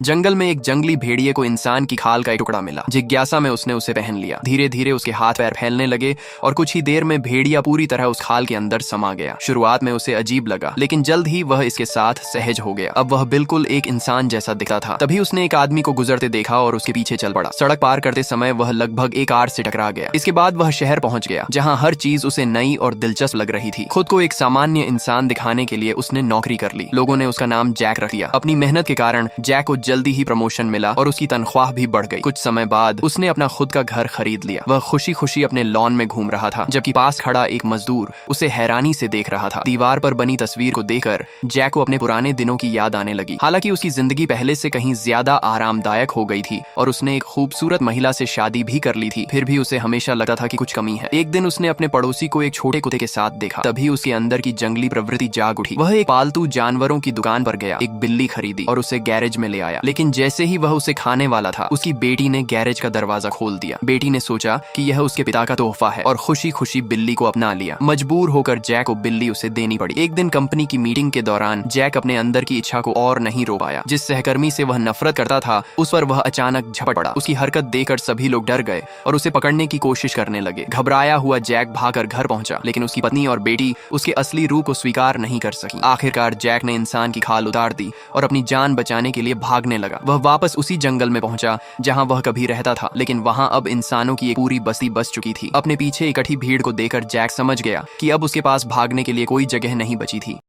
जंगल में एक जंगली भेड़िए को इंसान की खाल का एक टुकड़ा मिला। जिज्ञासा में उसने उसे पहन लिया। धीरे धीरे उसके हाथ पैर फैलने लगे और कुछ ही देर में भेड़िया पूरी तरह उस खाल के अंदर समा गया। शुरुआत में उसे अजीब लगा, लेकिन जल्द ही वह इसके साथ सहज हो गया। अब वह बिल्कुल एक इंसान जैसा दिखता था। तभी उसने एक आदमी को गुजरते देखा और उसके पीछे चल पड़ा। सड़क पार करते समय वह लगभग एक कार से टकरा गया। इसके बाद वह शहर पहुंच गया, जहाँ हर चीज उसे नई और दिलचस्प लग रही थी। खुद को एक सामान्य इंसान दिखाने के लिए उसने नौकरी कर ली। लोगों ने उसका नाम जैक रख दिया। अपनी मेहनत के कारण जैक को जल्दी ही प्रमोशन मिला और उसकी तनख्वाह भी बढ़ गई। कुछ समय बाद उसने अपना खुद का घर खरीद लिया। वह खुशी खुशी अपने लॉन में घूम रहा था, जबकि पास खड़ा एक मजदूर उसे हैरानी से देख रहा था। दीवार पर बनी तस्वीर को देखकर जैक को अपने पुराने दिनों की याद आने लगी। हालांकि उसकी जिंदगी पहले से कहीं ज्यादा आरामदायक हो गई थी और उसने एक खूबसूरत महिला से शादी भी कर ली थी। फिर भी उसे हमेशा लगता था कि कुछ कमी है। एक दिन उसने अपने पड़ोसी को एक छोटे कुत्ते के साथ देखा। तभी उसके अंदर की जंगली प्रवृत्ति जाग उठी। वह एक पालतू जानवरों की दुकान पर गया, एक बिल्ली खरीदी और उसे गैरेज में ले आया। लेकिन जैसे ही वह उसे खाने वाला था, उसकी बेटी ने गैरेज का दरवाजा खोल दिया। बेटी ने सोचा कि यह उसके पिता का तोहफा है और खुशी खुशी बिल्ली को अपना लिया। मजबूर होकर जैक को बिल्ली उसे देनी पड़ी। एक दिन कंपनी की मीटिंग के दौरान जैक अपने अंदर की इच्छा को और नहीं रोक पाया। जिस सहकर्मी से वह नफरत करता था, उस पर वह अचानक झपट पड़ा। उसकी हरकत देखकर सभी लोग डर गए और उसे पकड़ने की कोशिश करने लगे। घबराया हुआ जैक भागकर घर पहुंचा, लेकिन उसकी पत्नी और बेटी उसके असली रूप को स्वीकार नहीं कर सकी। आखिरकार जैक ने इंसान की खाल उतार दी और अपनी जान बचाने के लिए भागने लगा। वह वापस उसी जंगल में पहुंचा जहां वह कभी रहता था, लेकिन वहां अब इंसानों की एक पूरी बस्ती बस चुकी थी। अपने पीछे इकट्ठी भीड़ को देखकर जैक समझ गया कि अब उसके पास भागने के लिए कोई जगह नहीं बची थी।